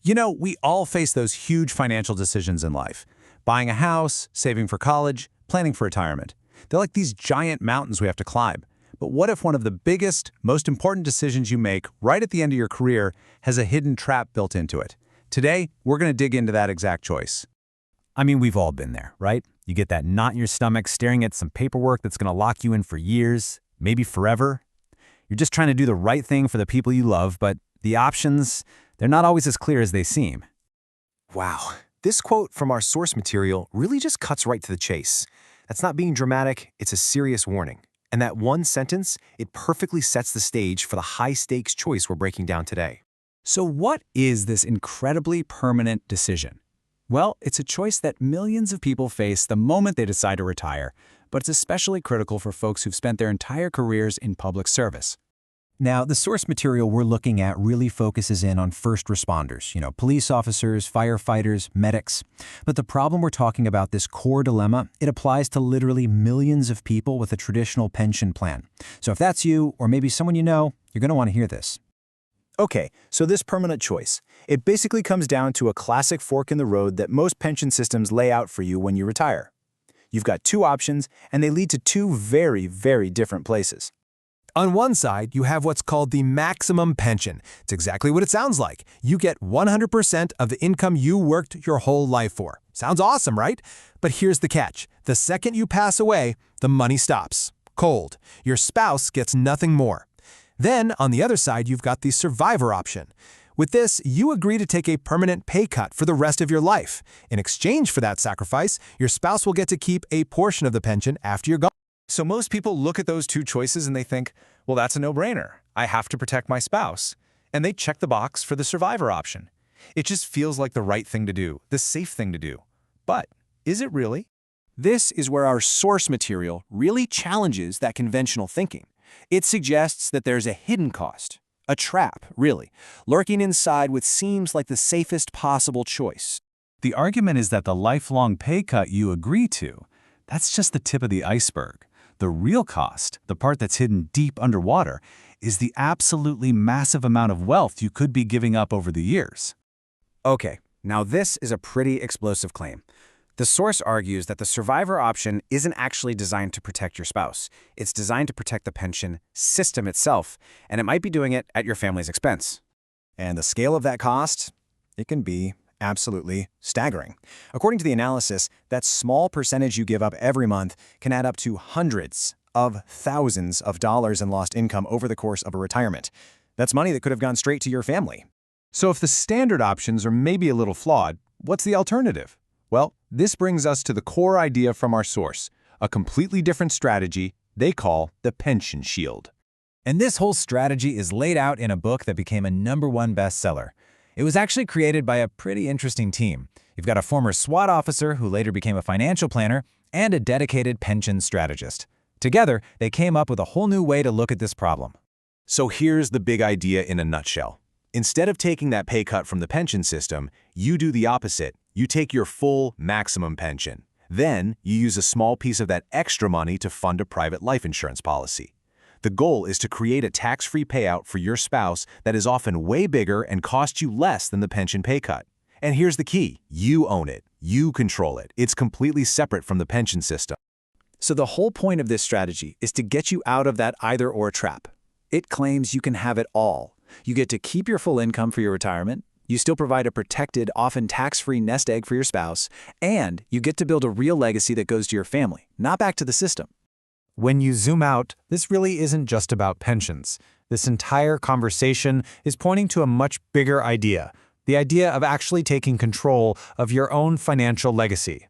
You know, we all face those huge financial decisions in life. Buying a house, saving for college, planning for retirement. They're like these giant mountains we have to climb. But what if one of the biggest, most important decisions you make right at the end of your career has a hidden trap built into it? Today, we're going to dig into that exact choice. I mean, we've all been there, right? You get that knot in your stomach staring at some paperwork that's going to lock you in for years, maybe forever. You're just trying to do the right thing for the people you love, but the options, they're not always as clear as they seem. Wow, this quote from our source material really just cuts right to the chase. That's not being dramatic, it's a serious warning. And that one sentence, it perfectly sets the stage for the high-stakes choice we're breaking down today. So what is this incredibly permanent decision? Well, it's a choice that millions of people face the moment they decide to retire, but it's especially critical for folks who've spent their entire careers in public service. Now, the source material we're looking at really focuses in on first responders, police officers, firefighters, medics. But the problem we're talking about, this core dilemma, it applies to literally millions of people with a traditional pension plan. So if that's you, or maybe someone you know, you're going to want to hear this. Okay, so this permanent choice, it basically comes down to a classic fork in the road that most pension systems lay out for you when you retire. You've got two options, and they lead to two very, very different places. On one side, you have what's called the maximum pension. It's exactly what it sounds like. You get 100% of the income you worked your whole life for. Sounds awesome, right? But here's the catch. The second you pass away, the money stops. Cold. Your spouse gets nothing more. Then, on the other side, you've got the survivor option. With this, you agree to take a permanent pay cut for the rest of your life. In exchange for that sacrifice, your spouse will get to keep a portion of the pension after you're gone. So most people look at those two choices and they think, well, that's a no-brainer. I have to protect my spouse. And they check the box for the survivor option. It just feels like the right thing to do, the safe thing to do. But is it really? This is where our source material really challenges that conventional thinking. It suggests that there's a hidden cost, a trap, really, lurking inside what seems like the safest possible choice. The argument is that the lifelong pay cut you agree to, that's just the tip of the iceberg. The real cost, the part that's hidden deep underwater, is the absolutely massive amount of wealth you could be giving up over the years. Okay, now this is a pretty explosive claim. The source argues that the survivor option isn't actually designed to protect your spouse. It's designed to protect the pension system itself, and it might be doing it at your family's expense. And the scale of that cost, it can be absolutely staggering. According to the analysis, that small percentage you give up every month can add up to hundreds of thousands of dollars in lost income over the course of a retirement. That's money that could have gone straight to your family. So if the standard options are maybe a little flawed, what's the alternative? Well, this brings us to the core idea from our source, a completely different strategy they call the pension shield. And this whole strategy is laid out in a book that became a #1 bestseller. It was actually created by a pretty interesting team. You've got a former SWAT officer who later became a financial planner and a dedicated pension strategist. Together, they came up with a whole new way to look at this problem. So here's the big idea in a nutshell. Instead of taking that pay cut from the pension system, you do the opposite. You take your full maximum pension. Then, you use a small piece of that extra money to fund a private life insurance policy. The goal is to create a tax-free payout for your spouse that is often way bigger and costs you less than the pension pay cut. And here's the key. You own it. You control it. It's completely separate from the pension system. So the whole point of this strategy is to get you out of that either-or trap. It claims you can have it all. You get to keep your full income for your retirement, you still provide a protected, often tax-free nest egg for your spouse, and you get to build a real legacy that goes to your family, not back to the system. When you zoom out, this really isn't just about pensions. This entire conversation is pointing to a much bigger idea, the idea of actually taking control of your own financial legacy.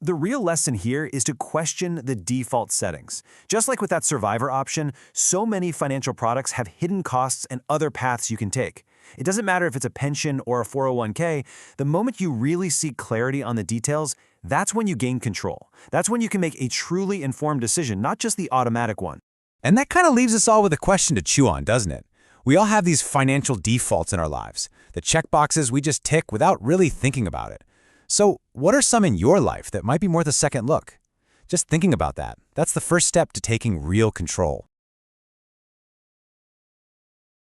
The real lesson here is to question the default settings. Just like with that survivor option, so many financial products have hidden costs and other paths you can take. It doesn't matter if it's a pension or a 401k, the moment you really seek clarity on the details, that's when you gain control. That's when you can make a truly informed decision, not just the automatic one. And that kind of leaves us all with a question to chew on, doesn't it? We all have these financial defaults in our lives, the checkboxes we just tick without really thinking about it. So what are some in your life that might be worth a second look? Just thinking about that, that's the first step to taking real control.